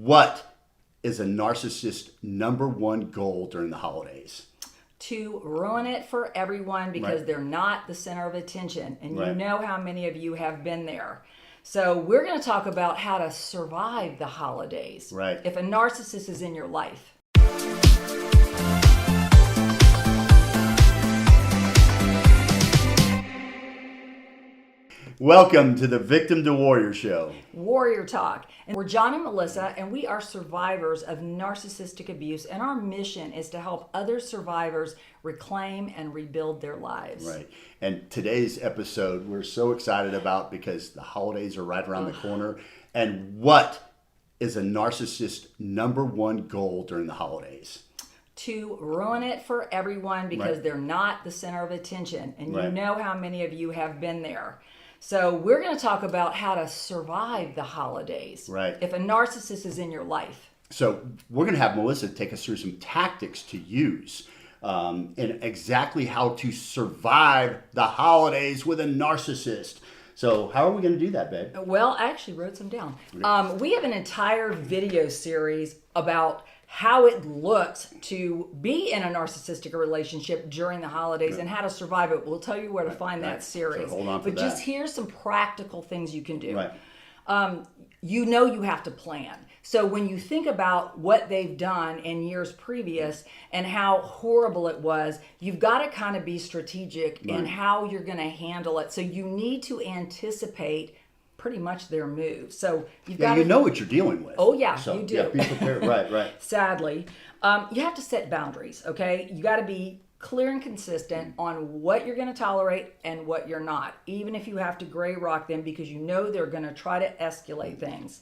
What is a narcissist's number one goal during the holidays? To ruin it for everyone because Right. they're not the center of attention. And Right. you know how many of you have been there. So we're going to talk about how to survive the holidays. Right. If a narcissist is in your life. Welcome to the Victim to Warrior Show. Warrior Talk. And we're John and Melissa, and we are survivors of narcissistic abuse. And our mission is to help other survivors reclaim and rebuild their lives. Right. And today's episode we're so excited about because the holidays are right around the corner. And what is a narcissist's number one goal during the holidays? To ruin it for everyone because Right. they're not the center of attention. And you Right. know how many of you have been there. So we're going to talk about how to survive the holidays. Right. If a narcissist is in your life. So we're going to have Melissa take us through some tactics to use and exactly how to survive the holidays with a narcissist. So how are we going to do that, babe? Well, I actually wrote some down. We have an entire video series about how it looks to be in a narcissistic relationship during the holidays and how to survive it. We'll tell you where to find that series. So hold on for but that. just here's some practical things you can do. Right. You know you have to plan. So when you think about what they've done in years previous and how horrible it was, you've got to kind of be strategic in how you're going to handle it. So you need to anticipate pretty much their moves. So you've got You know what you're dealing with. Oh, yeah, So, you do. Yeah, be prepared. Right. Sadly, you have to set boundaries, okay? You got to be clear and consistent on what you're going to tolerate and what you're not, even if you have to gray rock them because you know they're going to try to escalate things.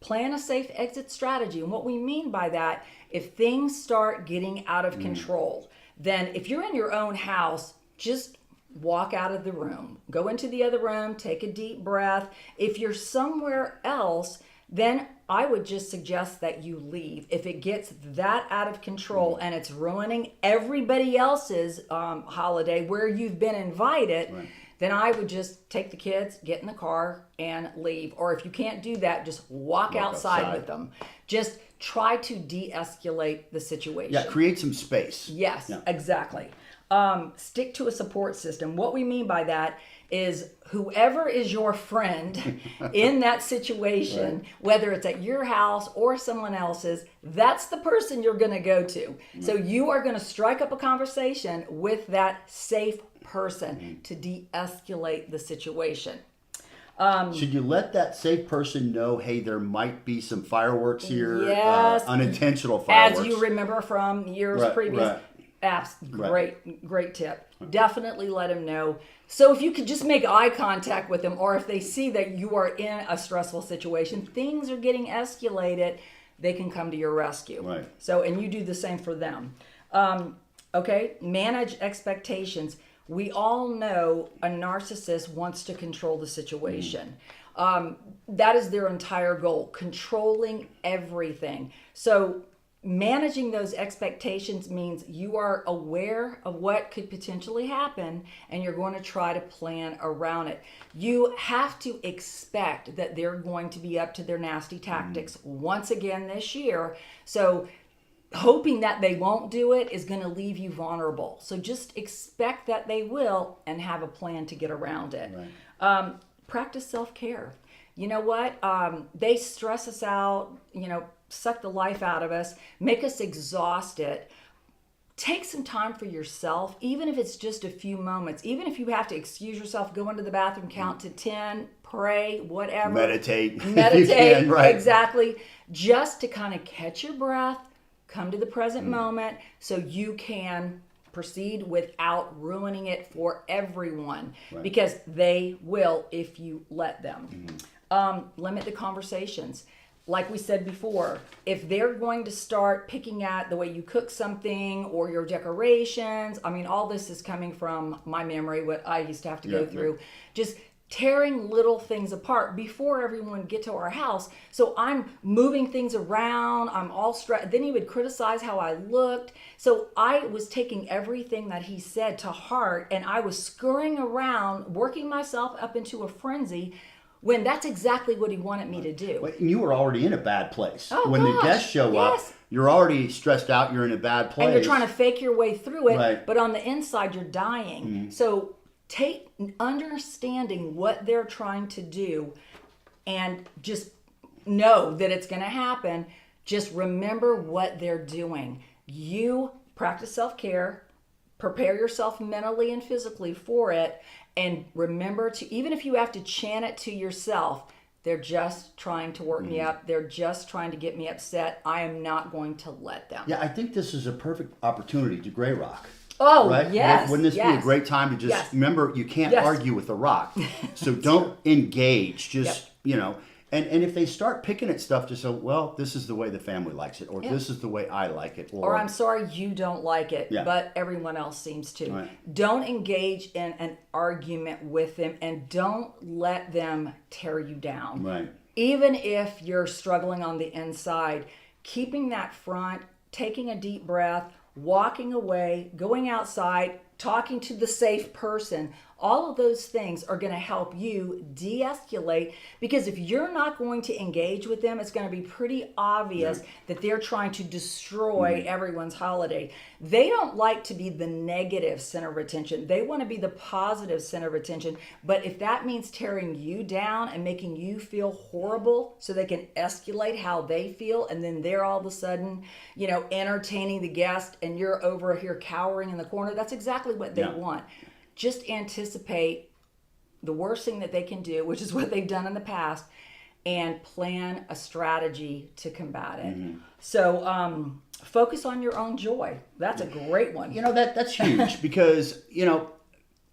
Plan a safe exit strategy. And what we mean by that, if things start getting out of control, then if you're in your own house, just walk out of the room. Go into the other room, take a deep breath. If you're somewhere else, then I would just suggest that you leave. If it gets that out of control and it's ruining everybody else's holiday where you've been invited, then I would just take the kids, get in the car, and leave. Or if you can't do that, just walk outside with them. Just try to de-escalate the situation. Yeah, create some space. Yes, exactly. Stick to a support system. What we mean by that is whoever is your friend in that situation, whether it's at your house or someone else's, that's the person you're going to go to. So you are going to strike up a conversation with that safe person to de-escalate the situation. Should you let that safe person know, hey, there might be some fireworks here, Yes. unintentional fireworks? As you remember from years previous. Apps, great tip. Definitely let them know. So if you could just make eye contact with them, or if they see that you are in a stressful situation, things are getting escalated, they can come to your rescue. Right. So, and you do the same for them. Okay, manage expectations. We all know a narcissist wants to control the situation. That is their entire goal, controlling everything. So managing those expectations means you are aware of what could potentially happen and you're going to try to plan around it. You have to expect that they're going to be up to their nasty tactics once again this year. So hoping that they won't do it is going to leave you vulnerable. So just expect that they will and have a plan to get around it. Practice self-care. You know what? They stress us out, suck the life out of us, make us exhausted. Take some time for yourself, even if it's just a few moments. Even if you have to excuse yourself, go into the bathroom, count to 10, pray, whatever. Meditate. Meditate, right. Exactly. Just to kind of catch your breath, come to the present moment so you can proceed without ruining it for everyone. Because they will if you let them. Limit the conversations. Like we said before, if they're going to start picking at the way you cook something or your decorations, all this is coming from my memory, what I used to have to go through. Just tearing little things apart before everyone get to our house. So I'm moving things around, I'm all stressed. Then he would criticize how I looked. So I was taking everything that he said to heart and I was scurrying around, working myself up into a frenzy, when that's exactly what he wanted me to do. Well, you were already in a bad place. Oh, when the gosh, guests show up, yes. you're already stressed out. You're in a bad place. And you're trying to fake your way through it, Right. but on the inside, you're dying. So understanding what they're trying to do and just know that it's going to happen. Just remember what they're doing. You practice self-care, prepare yourself mentally and physically for it, and remember to, even if you have to chant it to yourself, they're just trying to work me up. They're just trying to get me upset. I am not going to let them. Yeah, I think this is a perfect opportunity to gray rock. Oh, right? yes. Wouldn't this be yes. a great time to just Yes. remember you can't Yes. argue with the rock. So don't engage. Just, Yep. you know, and if they start picking at stuff, just say, well, this is the way the family likes it, or Yeah. this is the way I like it. Or I'm sorry you don't like it, Yeah. but everyone else seems to. Right. Don't engage in an argument with them, and don't let them tear you down. Right. Even if you're struggling on the inside, keeping that front, taking a deep breath, walking away, going outside, talking to the safe person, all of those things are going to help you de-escalate, because if you're not going to engage with them, it's going to be pretty obvious that they're trying to destroy everyone's holiday. They don't like to be the negative center of attention. They want to be the positive center of attention. But if that means tearing you down and making you feel horrible so they can escalate how they feel, and then they're all of a sudden, you know, entertaining the guest and you're over here cowering in the corner, that's exactly what they want. Just anticipate the worst thing that they can do, which is what they've done in the past, and plan a strategy to combat it. So focus on your own joy. That's a great one. You know, that's huge because, you know,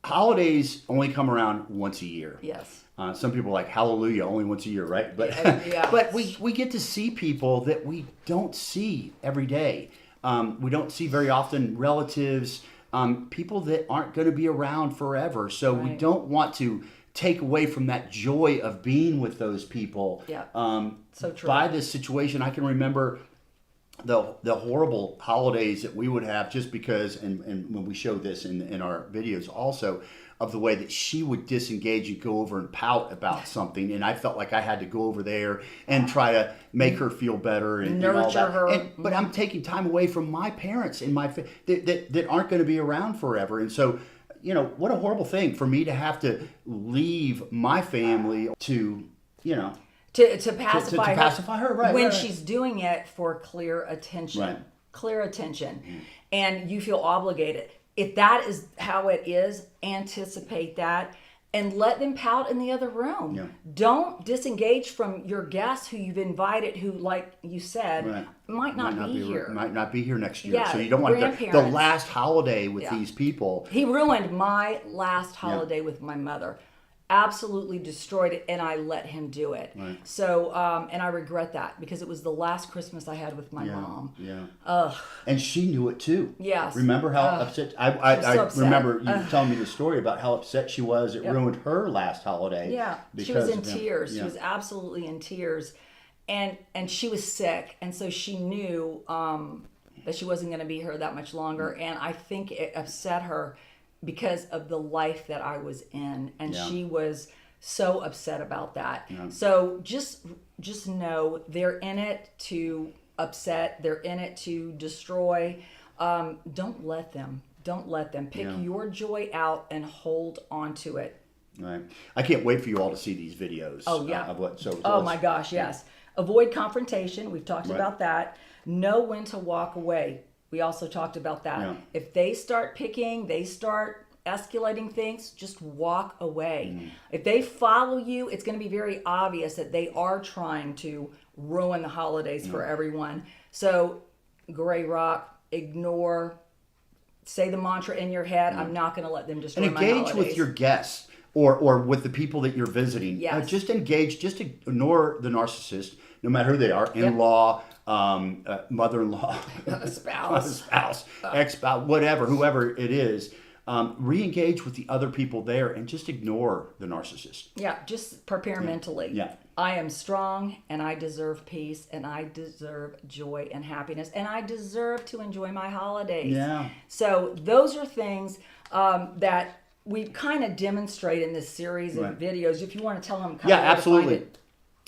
holidays only come around once a year. Yes. Some people are like, hallelujah, only once a year, right? But Yeah. but we get to see people that we don't see every day. We don't see very often relatives, people that aren't going to be around forever. So we don't want to take away from that joy of being with those people. Yeah. So true. By this situation, I can remember the horrible holidays that we would have just because, and when we show this in our videos also, of the way that she would disengage and go over and pout about something, and I felt like I had to go over there and try to make her feel better and all Nurture that. her. But I'm taking time away from my parents and my that aren't going to be around forever, and so, you know, what a horrible thing for me to have to leave my family to, you know, to pacify, to pacify her, right? when right. she's doing it for clear attention. Right. Clear attention. And you feel obligated. If that is how it is, anticipate that and let them pout in the other room. Yeah. Don't disengage from your guests who you've invited, who, like you said, Right. might not be here. Might not be here next year. Yeah, So you don't want the grandparents. last holiday with Yeah. these people. He ruined my last holiday with my mother. Absolutely destroyed it, and I let him do it. Right. So, and I regret that because it was the last Christmas I had with my mom. Yeah. Ugh. And she knew it too. Yes. Remember how upset? I so upset. remember you telling me the story about how upset she was. It ruined her last holiday. Yeah, because she was in of him. tears. Yeah. She was absolutely in tears, and she was sick, and so she knew that she wasn't going to be here that much longer, and I think it upset her because of the life that I was in, and she was so upset about that. Yeah. So just know they're in it to upset. They're in it to destroy. Don't let them. Don't let them. Pick your joy out and hold on to it. Right. I can't wait for you all to see these videos. Oh, yeah. Of what? So Oh let's- my gosh, yes. Avoid confrontation. We've talked Right. about that. Know when to walk away. We also talked about that. Yeah. If they start picking, they start escalating things, just walk away. If they follow you, it's going to be very obvious that they are trying to ruin the holidays for everyone. So, gray rock, ignore, say the mantra in your head, I'm not going to let them destroy And my engage holidays. with your guests or with the people that you're visiting. Yes. Just engage. Just ignore the narcissist, no matter who they are. In-law, mother-in-law, spouse, ex-spouse, whatever, whoever it is. Re-engage with the other people there and just ignore the narcissist. Yeah, just prepare mentally. Yeah. I am strong and I deserve peace and I deserve joy and happiness and I deserve to enjoy my holidays. Yeah. So those are things that we kind of demonstrate in this series of Right. videos. If you want to tell them, Yeah, absolutely.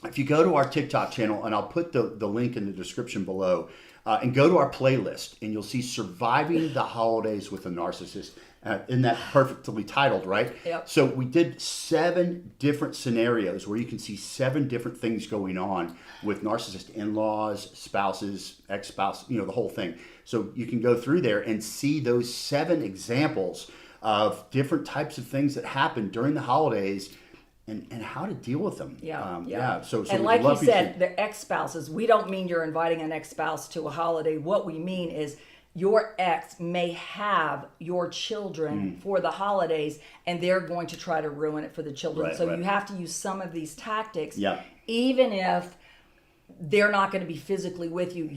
If you go to our TikTok channel, and I'll put the link in the description below, and go to our playlist, and you'll see Surviving the Holidays with a Narcissist. Isn't that perfectly titled, right? Yep. So we did 7 different scenarios where you can see 7 different things going on with narcissist in-laws, spouses, ex-spouse, the whole thing. So you can go through there and see those 7 examples of different types of things that happen during the holidays and how to deal with them. So and we'd like you love for said, the ex-spouses, we don't mean you're inviting an ex-spouse to a holiday. What we mean is your ex may have your children for the holidays, and they're going to try to ruin it for the children. Right, so right. you have to use some of these tactics, Yeah. even if they're not going to be physically with you.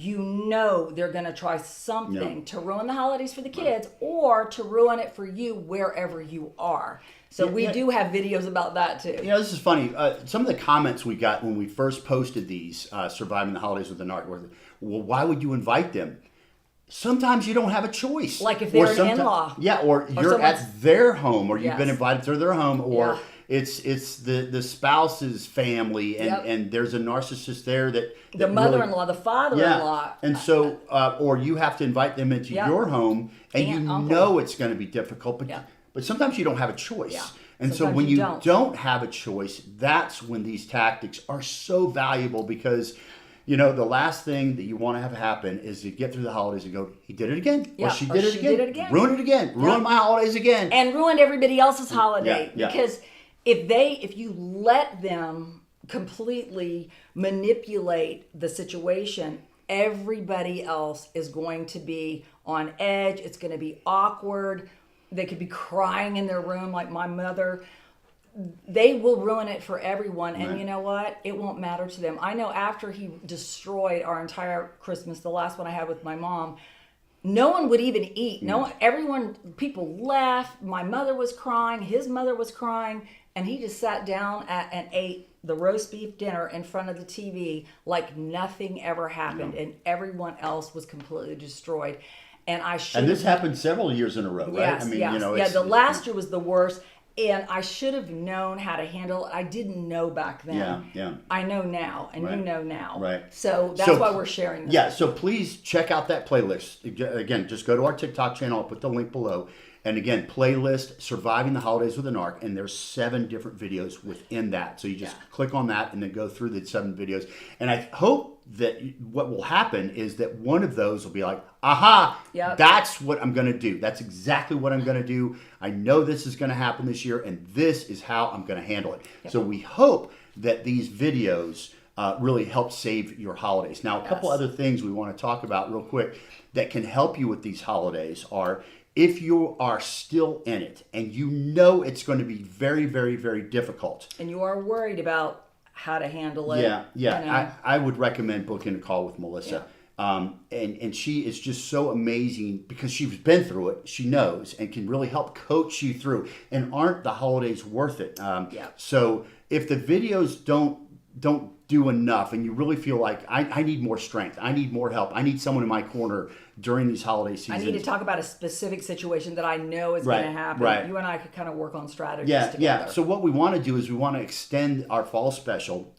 They're going to try something to ruin the holidays for the kids or to ruin it for you wherever you are. So we do have videos about that too. This is funny. Some of the comments we got when we first posted these, Surviving the Holidays with the Narc, were, well, why would you invite them? Sometimes you don't have a choice. Like if they're an in-law. Yeah, or you're at their home, or you've been Yes. invited to their home, or Yeah. it's the spouse's family, and there's a narcissist there that The mother-in-law, the father-in-law. and so or you have to invite them into your home, and Aunt, you uncle. know it's going to be difficult, but Yeah. but sometimes you don't have a choice. Yeah. And so Sometimes when you you don't have a choice, that's when these tactics are so valuable, because the last thing that you want to have happen is to get through the holidays and go, he did it again. Yeah, Or she did it again. Ruin it again. Ruin my holidays again. And ruined everybody else's holiday. Yeah. Because if you let them completely manipulate the situation, everybody else is going to be on edge. It's going to be awkward. They could be crying in their room like my mother. They will ruin it for everyone. And Right. you know what? It won't matter to them. I know after he destroyed our entire Christmas, the last one I had with my mom, no one would even eat. People left. My mother was crying. His mother was crying. And he just sat down and ate the roast beef dinner in front of the TV like nothing ever happened. And everyone else was completely destroyed. And And this happened several years in a row, right? Yes, the last year was the worst. And I should have known how to handle it. I didn't know back then. Yeah. I know now, and Right. you know now. Right. So that's why we're sharing this. Yeah, so please check out that playlist. Again, just go to our TikTok channel. I'll put the link below. And again, playlist, Surviving the Holidays with a Narc. And there's 7 different videos within that. So you just click on that and then go through the 7 videos. And I hope that what will happen is that one of those will be like, aha, that's what I'm going to do. That's exactly what I'm going to do. I know this is going to happen this year, and this is how I'm going to handle it. So we hope that these videos really help save your holidays. Now, a couple other things we want to talk about real quick that can help you with these holidays are, if you are still in it and you know it's going to be very, very, very difficult. And you are worried about how to handle it. I would recommend booking a call with Melissa. And she is just so amazing because she's been through it. She knows and can really help coach you through. And aren't the holidays worth it? So if the videos don't do enough and you really feel like I need more strength, I need more help, I need someone in my corner during these holiday seasons. I need to talk about a specific situation that I know is going to happen. Right. You and I could kind of work on strategies together. Yeah. So what we want to do is we want to extend our fall special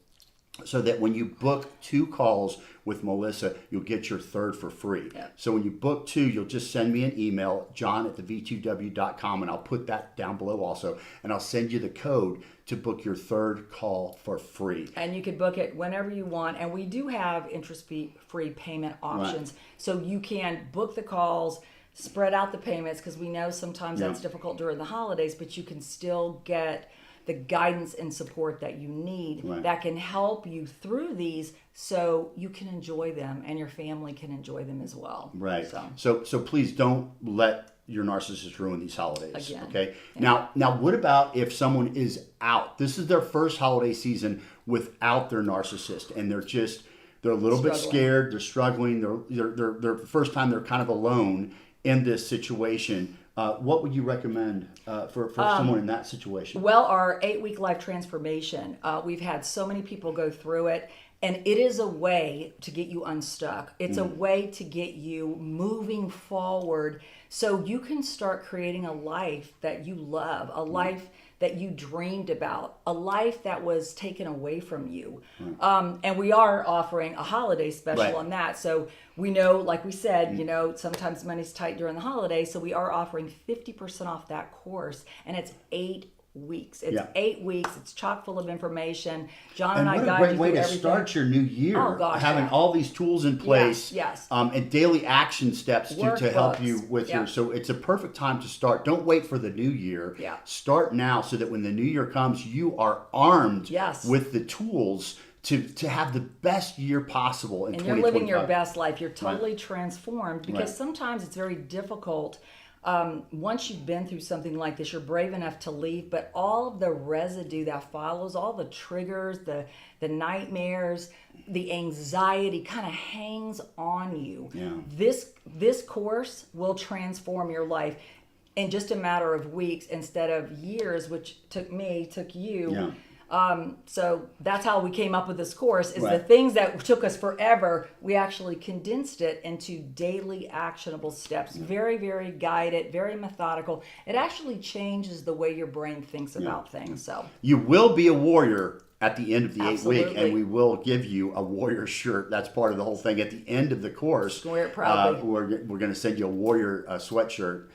so that when you book 2 calls with Melissa, you'll get your 3rd for free. So when you book 2, you'll just send me an email, john@v2w.com, and I'll put that down below also. And I'll send you the code to book your 3rd call for free. And you can book it whenever you want. And we do have interest-free payment options. So you can book the calls, spread out the payments, because we know sometimes that's difficult during the holidays, but you can still get the guidance and support that you need that can help you through these so you can enjoy them and your family can enjoy them as well. Right. So please don't let your narcissist ruin these holidays. Again. Okay. Now what about if someone is out? This is their first holiday season without their narcissist, and they're a little bit scared, they're struggling, they're first time they're kind of alone in this situation. What would you recommend for someone in that situation? Well, our 8-week life transformation, we've had so many people go through it, And it is a way to get you unstuck. It's a way to get you moving forward so you can start creating a life that you love, a life that you dreamed about, a life that was taken away from you. And we are offering a holiday special on that. So we know, like we said, sometimes money's tight during the holidays. So we are offering 50% off that course. And it's 8 weeks. It's 8 weeks. It's chock full of information. John and I guide you through everything. What a great way to start your new year. Oh, gosh, having all these tools in place. Yes. And daily action steps to help you with your. So it's a perfect time to start. Don't wait for the new year. Start now so that when the new year comes, you are armed with the tools to have the best year possible in 2025. And you're living your best life. You're totally transformed because sometimes it's very difficult. Once you've been through something like this, you're brave enough to leave, but all of the residue that follows, all the triggers, the nightmares, the anxiety kind of hangs on you. This course will transform your life in just a matter of weeks instead of years, which took you. So that's how we came up with this course, is the things that took us forever, we actually condensed it into daily actionable steps. Very, very guided, very methodical. It actually changes the way your brain thinks about things. So you will be a warrior at the end of the 8 week, and we will give you a warrior shirt. That's part of the whole thing. At the end of the course, wear it proudly. We're going to send you a warrior sweatshirt.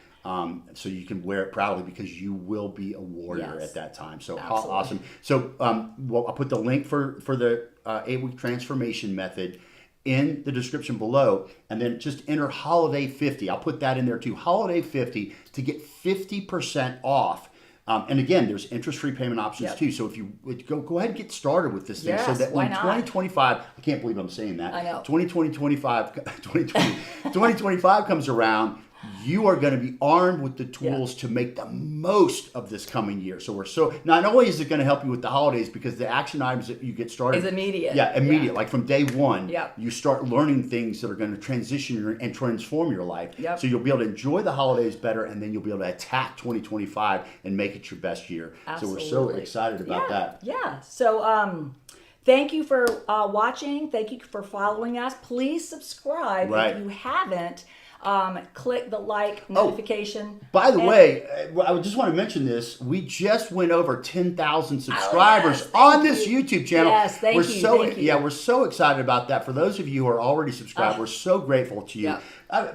So you can wear it proudly because you will be a warrior at that time. So awesome. So I'll put the link for the 8-week transformation method in the description below, and then just enter holiday 50. I'll put that in there too. Holiday 50 to get 50% off. And again, there's interest-free payment options too. So if you go ahead and get started with this thing, so that when 2025, I can't believe I'm saying that. I know. 2025 comes around, you are going to be armed with the tools to make the most of this coming year. So not only is it going to help you with the holidays, because the action items that you get started is immediate. Immediate. Like from day one, you start learning things that are going to transition and transform your life. So you'll be able to enjoy the holidays better, and then you'll be able to attack 2025 and make it your best year. Absolutely. So we're so excited about that. Yeah. So thank you for watching. Thank you for following us. Please subscribe if you haven't. Click the like notification. By the way, I just want to mention this. We just went over 10,000 subscribers on this YouTube channel. Yes, thank you. Yeah, we're so excited about that. For those of you who are already subscribed, we're so grateful to you.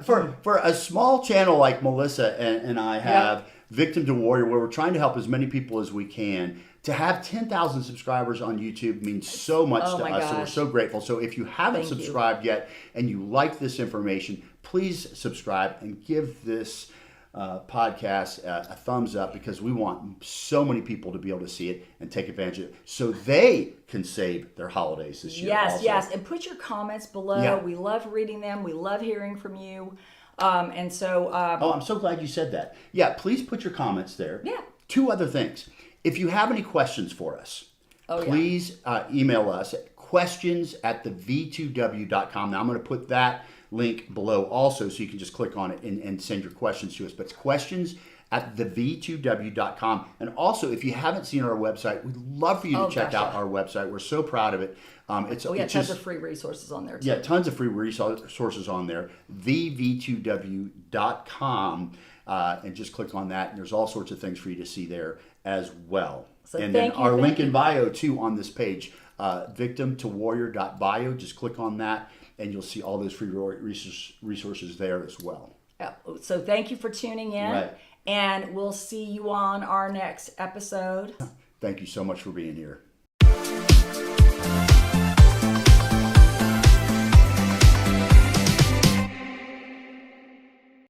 For a small channel like Melissa and I have, Victim to Warrior, where we're trying to help as many people as we can, to have 10,000 subscribers on YouTube means so much to us. So we're so grateful. So if you haven't subscribed yet and you like this information, please subscribe and give this podcast a thumbs up, because we want so many people to be able to see it and take advantage of it so they can save their holidays this year. Yes. And put your comments below. We love reading them. We love hearing from you. I'm so glad you said that. Yeah, please put your comments there. Yeah. 2 other things. If you have any questions for us, please email us at questions@thv2w.com. Now, I'm going to put that link below also, so you can just click on it and send your questions to us. But it's questions@thv2w.com. And also, if you haven't seen our website, we'd love for you to check out our website. We're so proud of it. It's tons of free resources on there too. Yeah, tons of free resources on there. thv2w.com. And just click on that, and there's all sorts of things for you to see there as well. So and then our link in bio too on this page, victimtowarrior.bio. Just click on that, and you'll see all those free resources there as well. So thank you for tuning in, and we'll see you on our next episode. Thank you so much for being here.